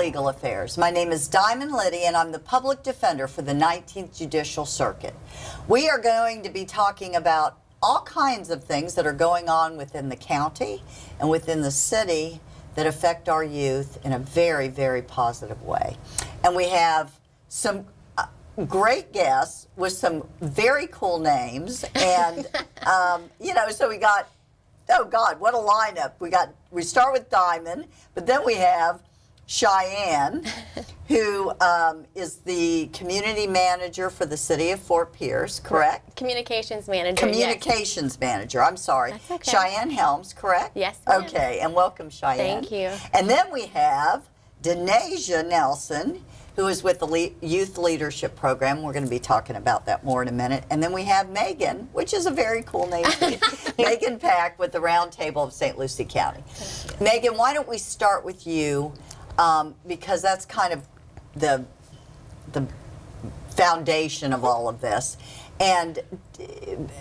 Legal Affairs. My name is Diamond Liddy, and I'm the public defender for the 19th Judicial Circuit. We are going to be talking about all kinds of things that are going on within the county and within the city that affect our youth in a very, very positive way. And we have some great guests with some very cool names. And, so we got, oh God, what a lineup. We start with Diamond, but then we have Shyanne, who is the community manager for the city of Fort Pierce, correct? Communications manager. Communications manager, I'm sorry. That's okay. Shyanne Helms, correct? Yes, ma'am. Okay, and welcome, Shyanne. Thank you. And then we have Denasia Nelson, who is with the Youth Leadership Program. We're going to be talking about that more in a minute. And then we have Megan, which is a very cool name. Megan Pack with the Roundtable of St. Lucie County. Megan, why don't we start with you? Because that's kind of the foundation of all of this. And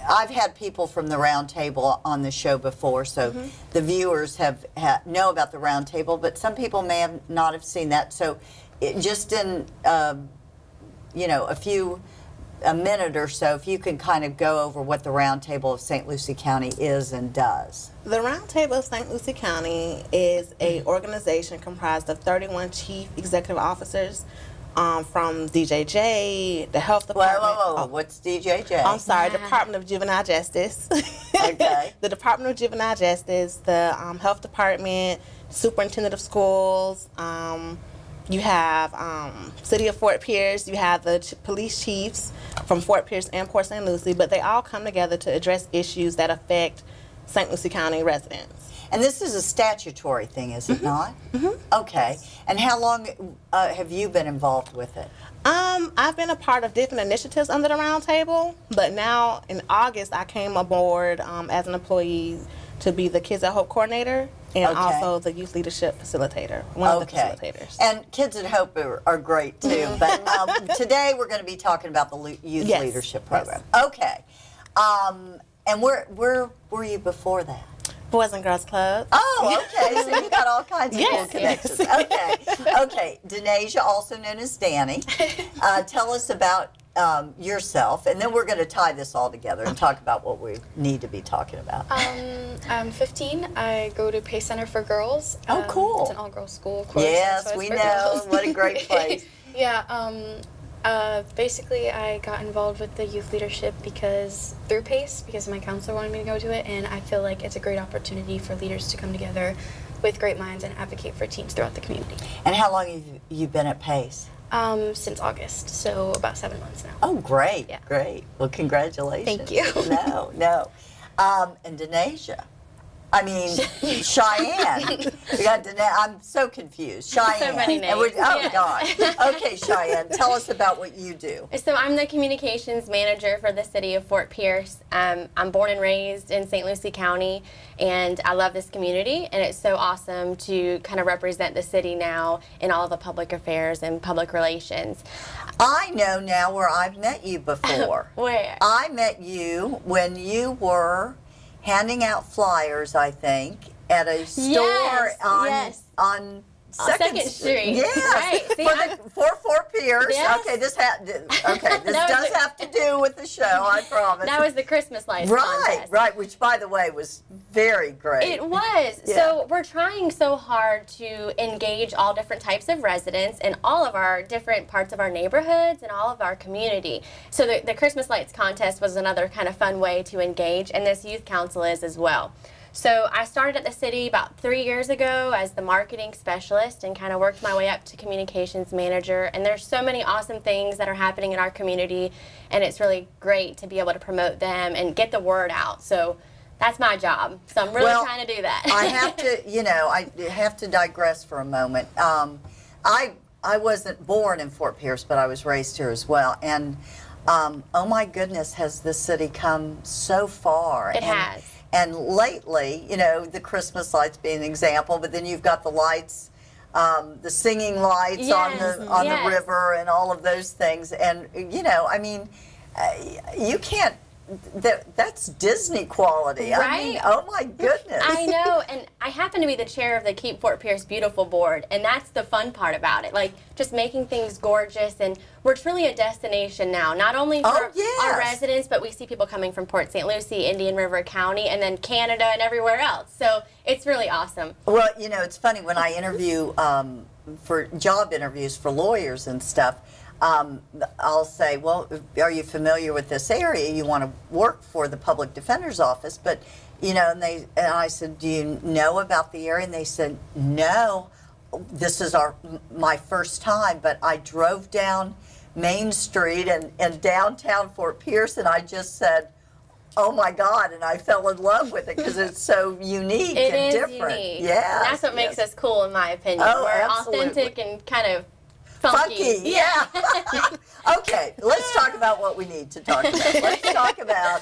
I've had people from the Roundtable on the show before, so the viewers know about the Roundtable, but some people may not have seen that. So just in a minute or so, if you can kind of go over what the Roundtable of St. Lucie County is and does. The Roundtable of St. Lucie County is an organization comprised of 31 chief executive officers from DJJ, the health department. Whoa. What's DJJ? I'm sorry, Department of Juvenile Justice. Okay. The Department of Juvenile Justice, the health department, superintendent of schools. You have City of Fort Pierce. You have the police chiefs from Fort Pierce and Port St. Lucie, but they all come together to address issues that affect St. Lucie County residents. And this is a statutory thing, is it not? Okay. And how long have you been involved with it? I've been a part of different initiatives under the Roundtable, but now in August I came aboard as an employee to be the Kids at Hope coordinator and also the youth leadership facilitator, one of the facilitators. And Kids at Hope are great too, but today we're going to be talking about the youth leadership program. Yes. Okay. And where were you before that? Boys and Girls Club. Oh, okay. So you got all kinds of cool connections. Okay. Denasia, also known as Danny. Tell us about yourself, and then we're going to tie this all together and talk about what we need to be talking about. I'm 15. I go to Pace Center for Girls. Oh, cool. It's an all-girls school, of course. Yes, we know. Girls. What a great place. Basically, I got involved with the youth leadership through PACE, because my counselor wanted me to go to it, and I feel like it's a great opportunity for leaders to come together with great minds and advocate for teens throughout the community. And how long have you been at PACE? Since August, so about 7 months now. Oh, great, great. Well, congratulations. Thank you. No. And Denasia. Shyanne. We got I'm so confused. Cheyenne. So many names. God. Okay, Cheyenne, tell us about what you do. So I'm the communications manager for the city of Fort Pierce. I'm born and raised in St. Lucie County, and I love this community, and it's so awesome to kind of represent the city now in all the public affairs and public relations. I know now where I've met you before. Where? I met you when you were handing out flyers, I think, at a store on Second Street. Yes. Right. For Fort Pierce. Yes. Okay, this does have to do with the show, I promise. That was the Christmas lights contest. Right, which, by the way, was very great. It was. Yeah. So we're trying so hard to engage all different types of residents in all of our different parts of our neighborhoods and all of our community. So the Christmas lights contest was another kind of fun way to engage, and this youth council is as well. So I started at the city about 3 years ago as the marketing specialist and kind of worked my way up to communications manager. And there's so many awesome things that are happening in our community, and it's really great to be able to promote them and get the word out. So that's my job. So I'm really trying to do that. I have to digress for a moment. I wasn't born in Fort Pierce, but I was raised here as well. And oh my goodness, has this city come so far. It has. And lately, the Christmas lights being an example, but then you've got the lights, the singing lights on the river and all of those things. And, you can't that's Disney quality. I mean, Right? oh my goodness. I know, and I happen to be the chair of the Keep Fort Pierce Beautiful board, and that's the fun part about it. Like, just making things gorgeous, and we're truly a destination now, not only for Oh, yes. our residents, but we see people coming from Port St. Lucie, Indian River County, and then Canada and everywhere else. So it's really awesome. Well, you know, it's funny when I interview for job interviews for lawyers and stuff. I'll say, well, are you familiar with this area? You want to work for the public defender's office, but you know, and I said, do you know about the area? And they said, no, this is my first time, but I drove down Main Street and downtown Fort Pierce, and I just said, oh my God, and I fell in love with it because it's so unique It and is different. unique. Yeah, And that's what makes us cool, in my opinion. Oh, We're absolutely. authentic and kind of funky. Yeah. Okay, let's talk about what we need to talk about. Let's talk about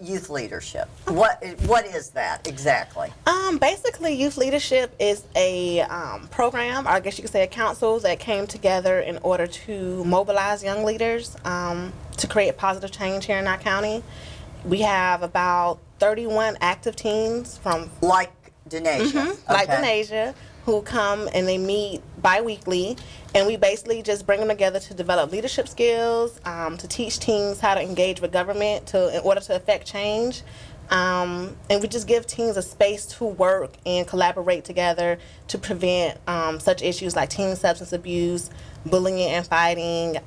youth leadership. What is that exactly? Basically, youth leadership is a program, or I guess you could say a council that came together in order to mobilize young leaders to create positive change here in our county. We have about 31 active teams from Like Denasia. like Okay. Denasia, who come and they meet bi-weekly, and we basically just bring them together to develop leadership skills, to teach teens how to engage with government in order to affect change. And we just give teens a space to work and collaborate together to prevent such issues like teen substance abuse, bullying and fighting.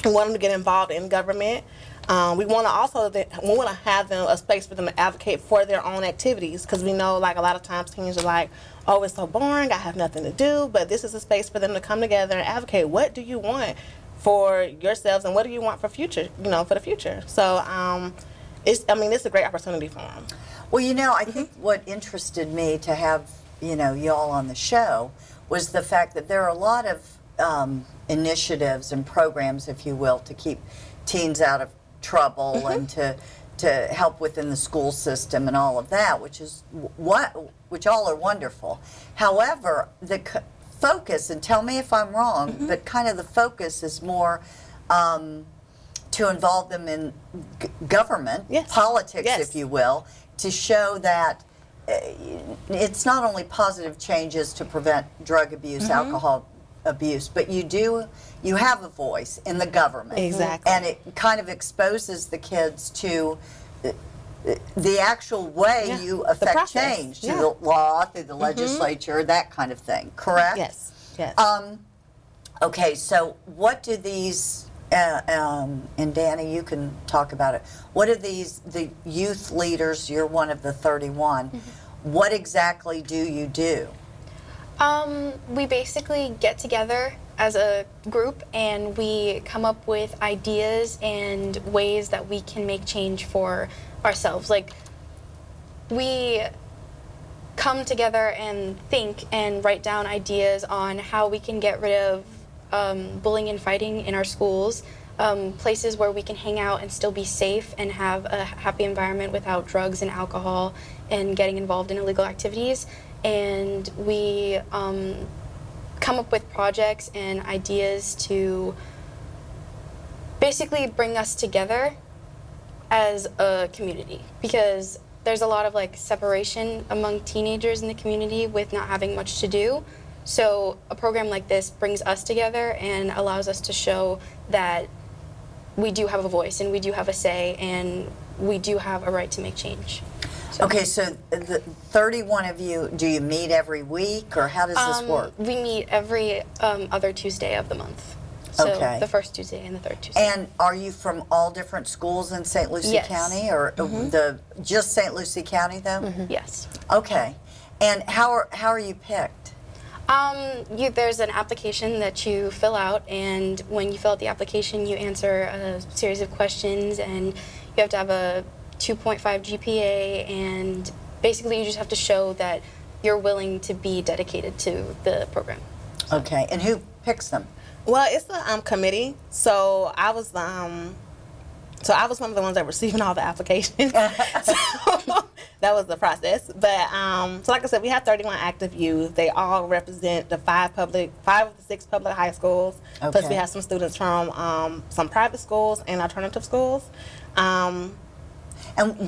We want them to get involved in government. We want to have them a space for them to advocate for their own activities, because we know, like, a lot of times teens are like, oh, it's so boring, I have nothing to do. But this is a space for them to come together and advocate. What do you want for yourselves, and what do you want for the future? So it's a great opportunity for them. Well, you know, I think what interested me to have, you know, y'all on the show was the fact that there are a lot of initiatives and programs, if you will, to keep teens out of trouble and to help within the school system and all of that, which all are wonderful. However, the focus, and tell me if I'm wrong, but kind of the focus is more to involve them in government, Yes. politics, Yes. if you will, to show that it's not only positive changes to prevent drug abuse, alcohol abuse, but you have a voice in the government. Exactly. And it kind of exposes the kids to the actual way Yeah. you The affect process. change, Yeah. through the law, through the legislature, that kind of thing, correct? Yes. Yes. Okay, so what do these, and Danny, you can talk about it. What are the youth leaders, you're one of the 31, what exactly do you do? We basically get together as a group and we come up with ideas and ways that we can make change for ourselves. Like, we come together and think and write down ideas on how we can get rid of bullying and fighting in our schools, places where we can hang out and still be safe and have a happy environment without drugs and alcohol and getting involved in illegal activities. And we come up with projects and ideas to basically bring us together as a community, because there's a lot of separation among teenagers in the community with not having much to do. So a program like this brings us together and allows us to show that we do have a voice and we do have a say and we do have a right to make change. Okay, so the 31 of you, do you meet every week, or how does this work? We meet every other Tuesday of the month. So Okay. the first Tuesday and the third Tuesday. And are you from all different schools in St. Lucie Yes. County, or just St. Lucie County though? Yes. Okay. And how are you picked? There's an application that you fill out, and when you fill out the application, you answer a series of questions, and you have to have a 2.5 GPA, and basically you just have to show that you're willing to be dedicated to the program. Okay. And who picks them? Well, it's a committee. So I was one of the ones that were receiving all the applications. So that was the process. But so like I said, we have 31 active youth. They all represent the five of the 6 public high schools. Plus Okay. we have some students from some private schools and alternative schools. And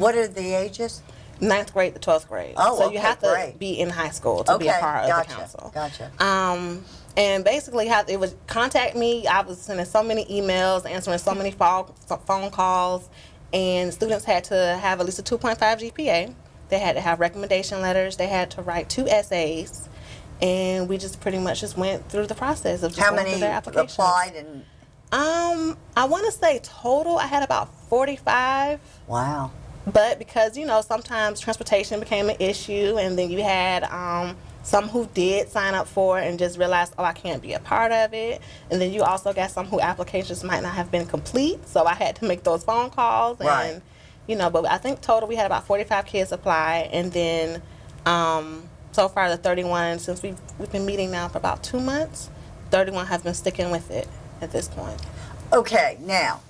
what are the ages? 9th grade to 12th grade. Oh, so okay, you have to great. be in high school to be a part of gotcha, the council. Gotcha. And basically, how it would contact me. I was sending so many emails, answering so many phone calls, and students had to have at least a 2.5 GPA. They had to have recommendation letters. They had to write 2 essays, and we just pretty much just went through the process of just How going through many their applications. applied? And I want to say total, I had about 45. wow. But because, sometimes transportation became an issue, and then you had some who did sign up for it and just realized, oh, I can't be a part of it. And then you also got some who applications might not have been complete, so I had to make those phone calls. And, Right. But I think total we had about 45 kids apply, and then so far the 31, since we've been meeting now for about 2 months, 31 have been sticking with it at this point. Okay, now,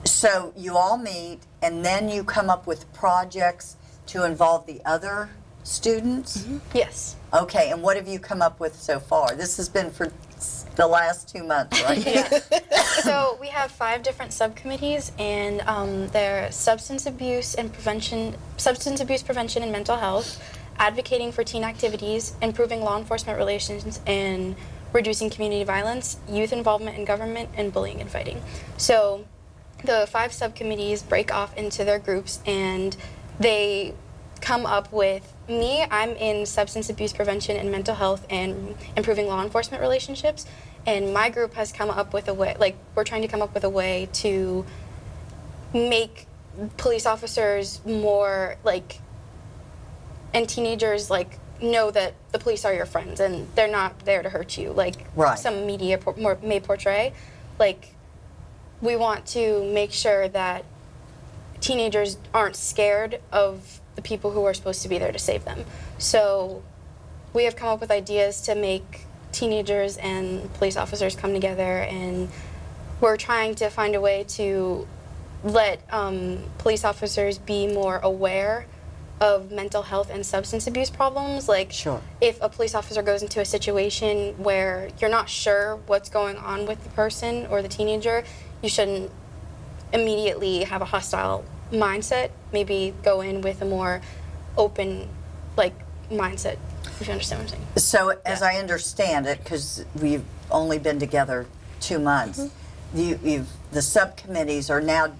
so you all meet and then you come up with projects to involve the other students? Yes. Okay, and what have you come up with so far? This has been for the last 2 months, right? Yeah. So we have 5 different subcommittees, and they're substance abuse prevention and mental health, advocating for teen activities, improving law enforcement relations, and reducing community violence, youth involvement in government, and bullying and fighting. So the 5 subcommittees break off into their groups, and they come up with me. I'm in substance abuse prevention and mental health and improving law enforcement relationships. And my group has come up with a way, we're trying to come up with a way to make police officers more and teenagers know that the police are your friends and they're not there to hurt you, Right. some media may portray. We want to make sure that teenagers aren't scared of the people who are supposed to be there to save them. So we have come up with ideas to make teenagers and police officers come together, and we're trying to find a way to let police officers be more aware of mental health and substance abuse problems. Sure. If a police officer goes into a situation where you're not sure what's going on with the person or the teenager, you shouldn't immediately have a hostile mindset. Maybe go in with a more open mindset, if you understand what I'm saying. So as I understand it, because we've only been together 2 months, the subcommittees are now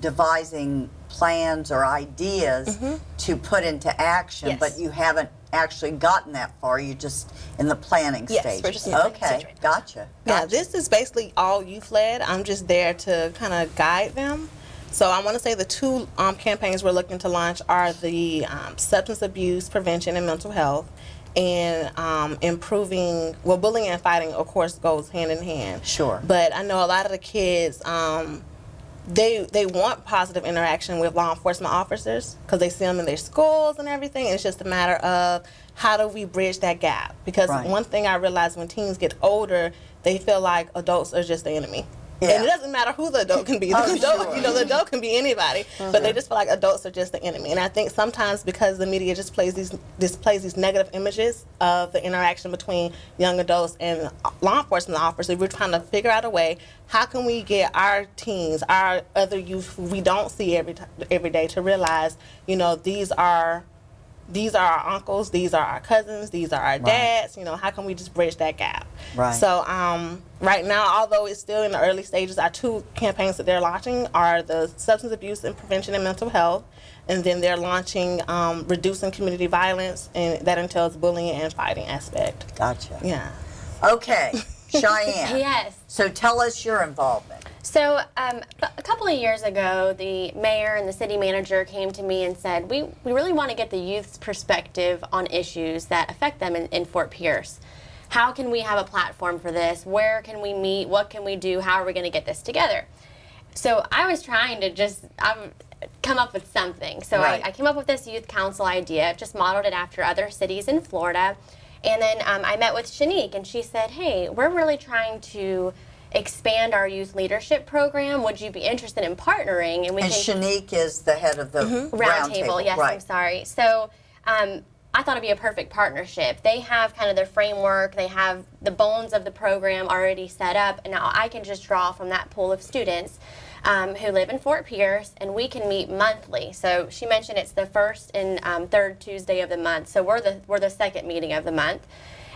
devising plans or ideas to put into action, Yes. but you haven't actually gotten that far. You're just in the planning Yes, stage. we're just in the planning Okay, stage right now. gotcha. Yeah, this is basically all youth-led. I'm just there to kind of guide them. So I want to say the 2 campaigns we're looking to launch are the substance abuse prevention and mental health, and improving, bullying and fighting, of course, goes hand in hand. Sure. But I know a lot of the kids, they want positive interaction with law enforcement officers because they see them in their schools and everything. It's just a matter of how do we bridge that gap? Because Right. one thing I realize when teens get older, they feel like adults are just the enemy. Yeah. And it doesn't matter who the adult can be. The Oh, adult, sure. the adult can be anybody, but they just feel like adults are just the enemy. And I think sometimes because the media just displays these negative images of the interaction between young adults and law enforcement officers, we're trying to figure out a way, how can we get our teens, our other youth who we don't see every day to realize, these are our uncles, these are our cousins, these are our dads, how can we just bridge that gap? Right. So right now, although it's still in the early stages, our 2 campaigns that they're launching are the substance abuse and prevention and mental health, and then they're launching reducing community violence, and that entails bullying and fighting aspect. Gotcha. Yeah. Okay, Shyanne. Yes. So tell us your involvement. So a couple of years ago, the mayor and the city manager came to me and said, we really want to get the youth's perspective on issues that affect them in Fort Pierce. How can we have a platform for this? Where can we meet? What can we do? How are we going to get this together? So I was trying to just come up with something. So Right. I came up with this youth council idea, just modeled it after other cities in Florida. And then I met with Shanique, and she said, hey, we're really trying to expand our youth leadership program. Would you be interested in partnering? And we And can Shanique is the head of the Roundtable. Yes, right. I'm sorry. So I thought it'd be a perfect partnership. They have kind of their framework. They have the bones of the program already set up, and now I can just draw from that pool of students who live in Fort Pierce, and we can meet monthly. So she mentioned it's the first and third Tuesday of the month. So we're the second meeting of the month.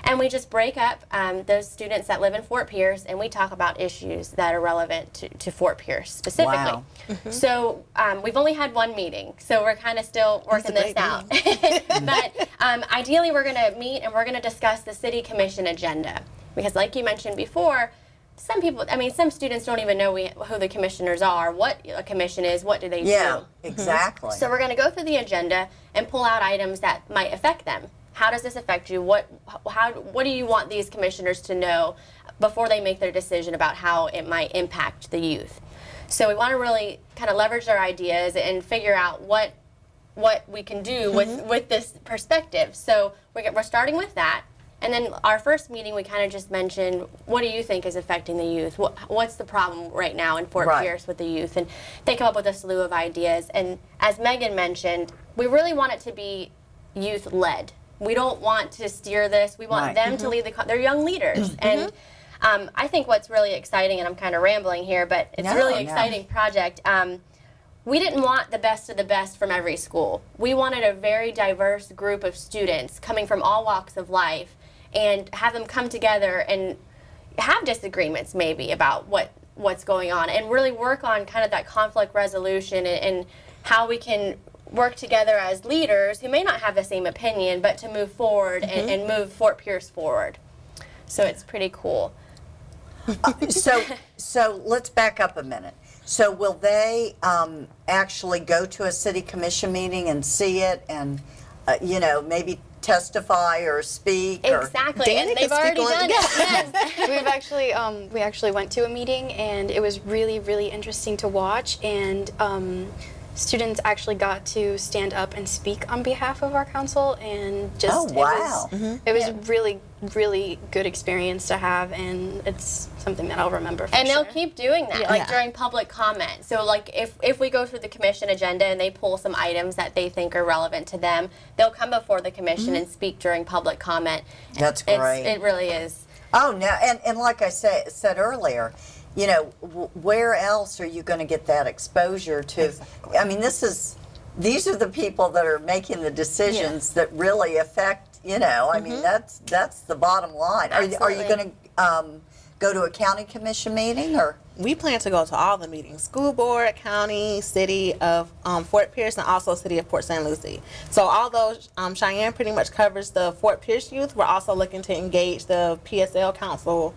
And we just break up those students that live in Fort Pierce, and we talk about issues that are relevant to Fort Pierce specifically. Wow. So we've only had one meeting, so we're kind of still working this out. But ideally, we're going to meet and we're going to discuss the city commission agenda. Because like you mentioned before, some students don't even know who the commissioners are, what a commission is, what do they Yeah, do. exactly. So we're going to go through the agenda and pull out items that might affect them. How does this affect you? What do you want these commissioners to know before they make their decision about how it might impact the youth? So we want to really kind of leverage their ideas and figure out what we can do with this perspective. So we're starting with that. And then our first meeting, we kind of just mentioned, what do you think is affecting the youth? What's the problem right now in Fort Pierce with the youth? And they come up with a slew of ideas. And as Megan mentioned, we really want it to be youth-led. We don't want to steer this. We want them to lead they're young leaders. And I think what's really exciting, and I'm kind of rambling here, but it's a really exciting project. We didn't want the best of the best from every school. We wanted a very diverse group of students coming from all walks of life and have them come together and have disagreements maybe about what's going on and really work on kind of that conflict resolution and how we can work together as leaders who may not have the same opinion, but to move forward and move Fort Pierce forward. So it's pretty cool. So let's back up a minute. So will they actually go to a city commission meeting and see it and, maybe testify or speak? Exactly, Danny and they've can speak already on- done it. Yes. We actually went to a meeting, and it was really, really interesting to watch. And students actually got to stand up and speak on behalf of our council, and just Oh, wow. it was really, really good experience to have, and it's something that I'll remember for And sure. they'll keep doing that, like Yeah. during public comment. So, like if we go through the commission agenda and they pull some items that they think are relevant to them, they'll come before the commission and speak during public comment. That's great. It really is. Oh, no, and like I said earlier, where else are you going to get that exposure to? Exactly. I mean, these are the people that are making the decisions that really affect, I mean, that's the bottom line. Are you Absolutely. going to go to a county commission meeting or? We plan to go to all the meetings: school board, county, city of Fort Pierce, and also city of Port St. Lucie. So although Shyanne pretty much covers the Fort Pierce youth, we're also looking to engage the PSL council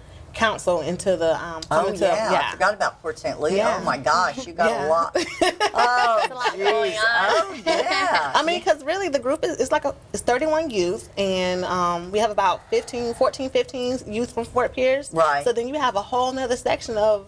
into the I forgot about Port St. Louis. Yeah. Oh my gosh, you got a Yeah. lot. Oh, a lot going geez. on. Oh yeah. I mean, because really the group is it's 31 youth, and we have about 15 youth from Fort Pierce. Right. So then you have a whole nother section of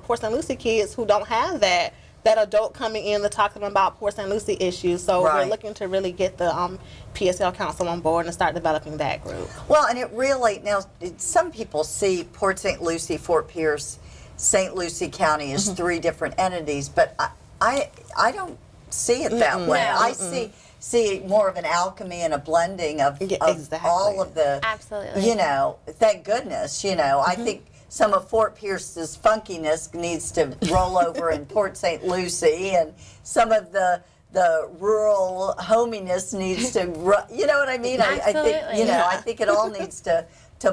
Port St. Lucie kids who don't have that adult coming in to talk to them about Port St. Lucie issues. So Right. we're looking to really get the PSL council on board and start developing that group. Well, and it really now some people see Port St. Lucie, Fort Pierce, St. Lucie County as three different entities, but I don't see it that way. No. I see more of an alchemy and a blending of Exactly. all of the Absolutely. thank goodness, I think some of Fort Pierce's funkiness needs to roll over in Port St. Lucie, and some of the rural hominess needs to, you know what I mean? I think, Absolutely. I think it all needs to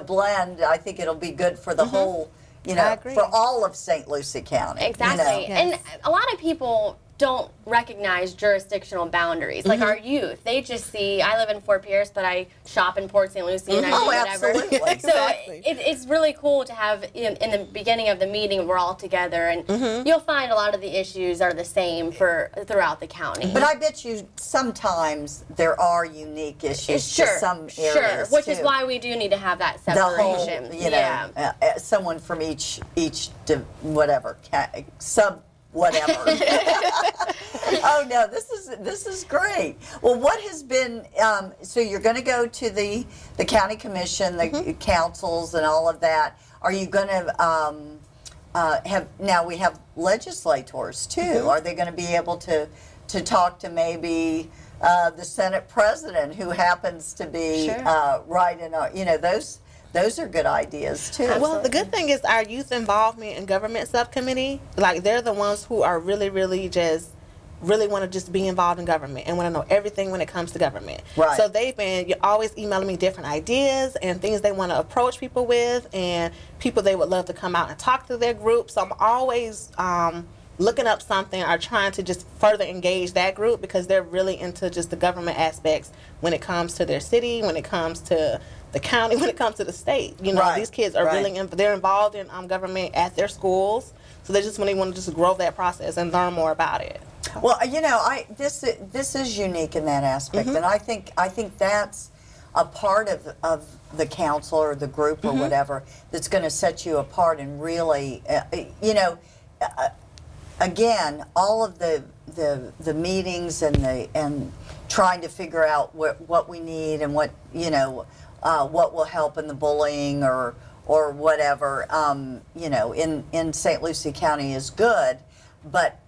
blend. I think it'll be good for the whole, I agree. for all of St. Lucie County. Exactly. And a lot of people don't recognize jurisdictional boundaries. Like our youth, they just see, I live in Fort Pierce, but I shop in Port St. Lucie and I do Oh, whatever. absolutely. So Exactly. it's really cool to have, in the beginning of the meeting, we're all together, and you'll find a lot of the issues are the same throughout the county. But I bet you sometimes there are unique issues to some areas, which is too. why we do need to have that The whole, separation. someone from each sub whatever. Oh no, this is great. Well, what has been so you're going to go to the county commission, the councils, and all of that. Are you going to now we have legislators too. Are they going to be able to talk to maybe the Senate president who happens to be Sure. right in our, those are good ideas too. Well, the good thing is our youth involvement in government subcommittee, like they're the ones who are really want to just be involved in government and want to know everything when it comes to government. Right. So you're always emailing me different ideas and things they want to approach people with and people they would love to come out and talk to their group. So I'm always looking up something or trying to just further engage that group because they're really into just the government aspects when it comes to their city, when it comes to the county, when it comes to the state. Right, These kids are right. they're involved in government at their schools. So they just want to just grow that process and learn more about it. Well, this is unique in that aspect, and I think that's a part of the council or the group or whatever that's going to set you apart and really, again, all of the meetings and trying to figure out what we need and what will help in the bullying or whatever, in St. Lucie County is good, but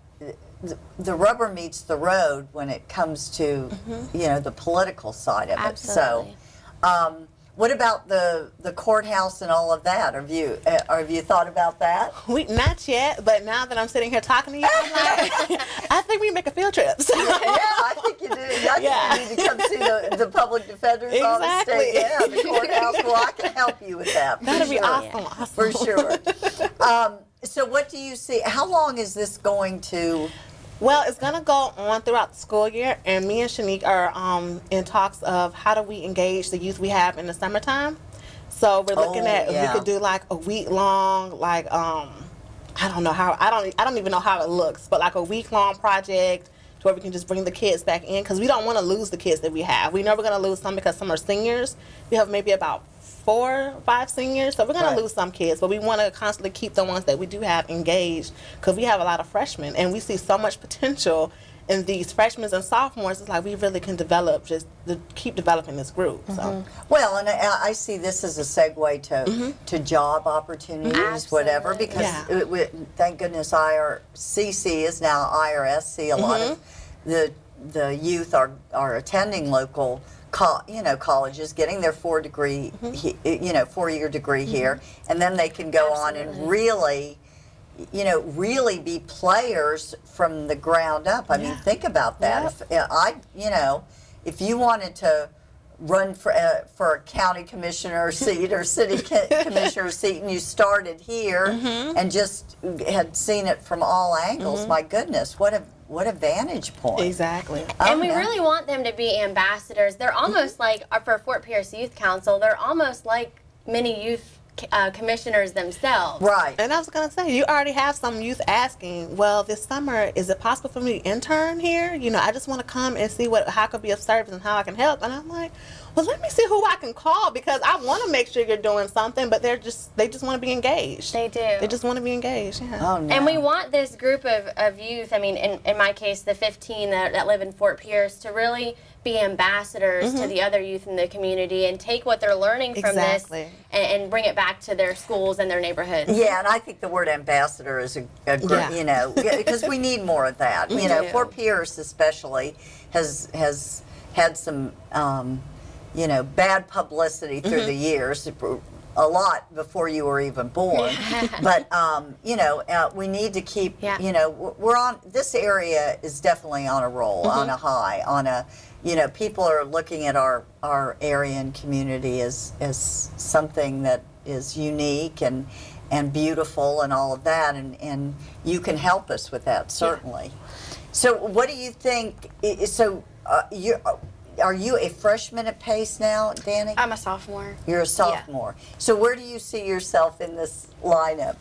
the rubber meets the road when it comes to the political side of it. Absolutely. So, what about the courthouse and all of that? Have you thought about that? Not yet, but now that I'm sitting here talking to you, I'm like, I think we can make a field trip. So. Yeah, I think you do. I think you need to come see the public defenders on the Exactly. state. Yeah, the courthouse. Well, I can help you with that. That'd be sure. awesome. For sure. So what do you see? How long is this going to? Well, it's going to go on throughout the school year, and me and Shanique are in talks of how do we engage the youth we have in the summertime. So we're looking at if we could do like a week long, like I don't know how I don't even know how it looks, but like a week long project to where we can just bring the kids back in because we don't want to lose the kids that we have. We're never going to lose some because some are seniors. We have maybe about 4 or 5 seniors, so we're going to lose some kids, but we want to constantly keep the ones that we do have engaged because we have a lot of freshmen and we see so much potential in these freshmen and sophomores. It's like we really can keep developing this group. So Well, and I see this as a segue to job opportunities, whatever, because thank goodness IRCC is now IRSC. A lot of the youth are attending local colleges, getting their 4-year degree here, and then they can go on and really be players from the ground up. I mean, think about that. If you wanted to run for a county commissioner seat or city commissioner seat, and you started here and just had seen it from all angles, my goodness, what a vantage point. exactly. And we really want them to be ambassadors. They're almost like, for Fort Pierce Youth Council, they're almost like mini youth commissioners themselves. Right. And I was going to say, you already have some youth asking, well, this summer, is it possible for me to intern here? I just want to come and see how I could be of service and how I can help. And I'm like, well, let me see who I can call because I want to make sure you're doing something, but they just want to be engaged. They do. They just want to be engaged, yeah. Oh, no. And we want this group of youth, I mean, in my case, the 15 that live in Fort Pierce, to really be ambassadors to the other youth in the community and take what they're learning from Exactly. this and bring it back to their schools and their neighborhoods. Yeah, and I think the word ambassador is a great, because we need more of that. We know, do. Fort Pierce especially has had some, bad publicity through the years. A lot before you were even born, but we need to keep. We're on. This area is definitely on a roll, on a high, on a. People are looking at our area and community as something that is unique and beautiful and all of that, and you can help us with that certainly. So, what do you think? So, are you a freshman at Pace now, Danny? I'm a sophomore. You're a sophomore. So where do you see yourself in this lineup?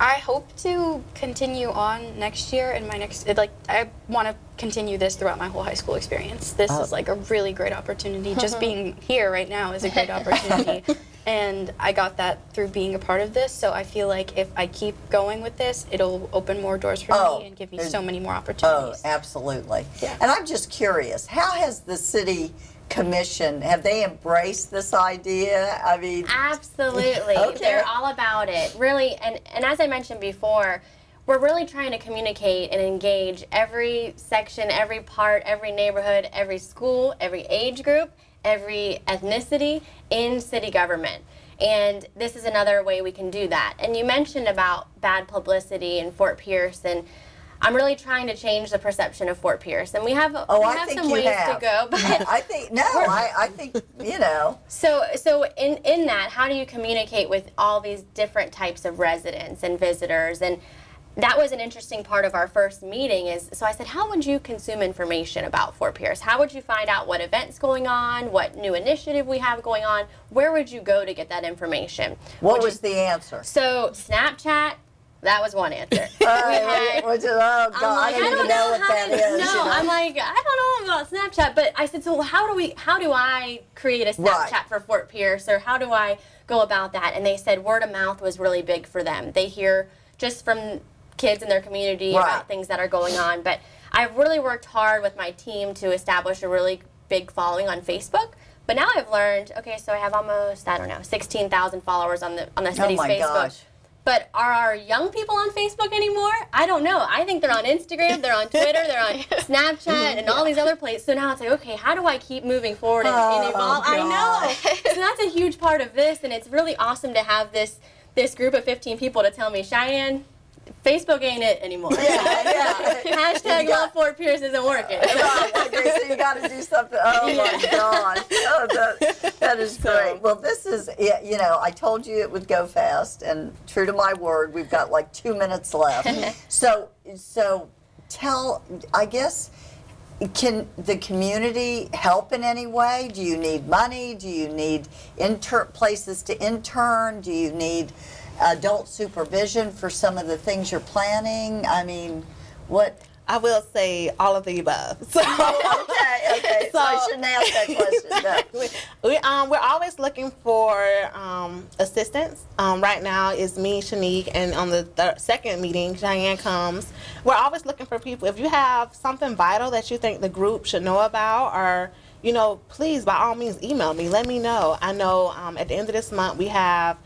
I hope to continue on next year in my next, I want to continue this throughout my whole high school experience. This is like a really great opportunity. Just being here right now is a great opportunity. And I got that through being a part of this, so I feel like if I keep going with this, it'll open more doors for me and give me so many more opportunities. Oh, absolutely. Yeah. And I'm just curious, how has the city commission, have they embraced this idea? I mean, Absolutely. Okay. They're all about it. Really, and as I mentioned before, we're really trying to communicate and engage every section, every part, every neighborhood, every school, every age group, every ethnicity in city government. And this is another way we can do that. And you mentioned about bad publicity in Fort Pierce, and I'm really trying to change the perception of Fort Pierce. And we have some ways to go. But I think, no, I think, you know. So in that, how do you communicate with all these different types of residents and visitors? And that was an interesting part of our first meeting so I said, how would you consume information about Fort Pierce? How would you find out what events going on, what new initiative we have going on? Where would you go to get that information? What was the answer? So Snapchat, that was one answer. Oh, God, I don't even know what that is. No, you know? I'm like, I don't know about Snapchat, but I said, so how do I create a Snapchat Right. for Fort Pierce, or how do I go about that? And they said word of mouth was really big for them. They hear just from kids in their community Right. about things that are going on. But I've really worked hard with my team to establish a really big following on Facebook. But now I've learned, okay, so I have almost, 16,000 followers on the city's my Facebook. gosh. But are our young people on Facebook anymore? I don't know. I think they're on Instagram, they're on Twitter, they're on Snapchat, and all these other places. So now it's like, okay, how do I keep moving forward and evolve? I know. So that's a huge part of this, and it's really awesome to have this group of 15 people to tell me, Shyanne, Facebook ain't it anymore. Yeah. Hashtag Love Fort Pierce isn't working. Right, okay, so you got to do something. Oh my gosh, oh, that is great. Well, this is, you know, I told you it would go fast, and true to my word, we've got like 2 minutes left. So tell, I guess, can the community help in any way? Do you need money? Do you need places to intern? Do you need adult supervision for some of the things you're planning? I mean, what? I will say all of the above. So, Okay. So I shouldn't ask that question. No. we're always looking for assistance. Right now is me, Shanique, and on the second meeting, Shyanne comes. We're always looking for people. If you have something vital that you think the group should know about, or you know, please by all means email me. Let me know. I know at the end of this month we have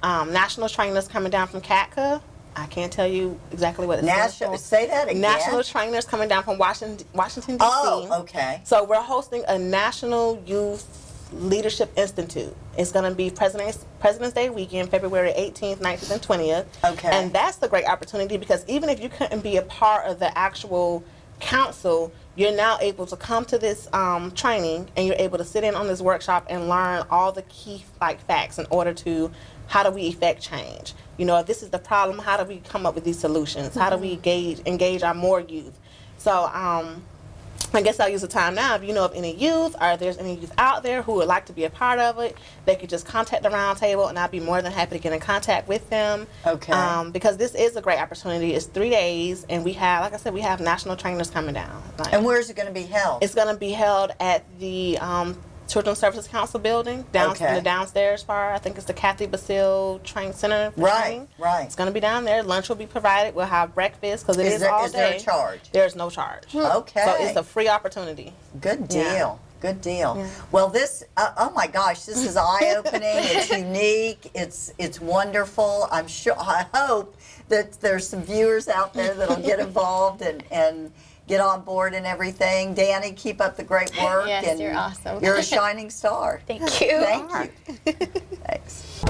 national trainers coming down from CATCA. I can't tell you exactly what it stands for. Say that again. National trainers coming down from Washington, D.C. Oh, okay. So we're hosting a National Youth Leadership Institute. It's going to be President's Day weekend, February 18th, 19th, and 20th. Okay. And that's the great opportunity, because even if you couldn't be a part of the actual council, you're now able to come to this training, and you're able to sit in on this workshop and learn all the key facts in order to, how do we effect change? You know, if this is the problem, how do we come up with these solutions? How do we engage our more youth? So I guess I'll use the time now. If you know of any youth, or if there's any youth out there who would like to be a part of it, they could just contact the Roundtable, and I'd be more than happy to get in contact with them. Okay. Because this is a great opportunity. It's 3 days, and we have, like I said, we have national trainers coming down. And where's it going to be held? It's going to be held at the Children's Services Council building, in the downstairs part. I think it's the Kathy Basile Training Center. Right. It's going to be down there. Lunch will be provided. We'll have breakfast, because it is all day. Is there a charge? There's no charge. Okay. So it's a free opportunity. Good deal. Yeah. Good deal. Yeah. Well, this, oh my gosh, this is eye-opening. It's unique. It's wonderful. I hope that there's some viewers out there that'll get involved and get on board and everything. Danny, keep up the great work. Yes, and you're awesome. You're a shining star. Thank you. Thank you. Thanks.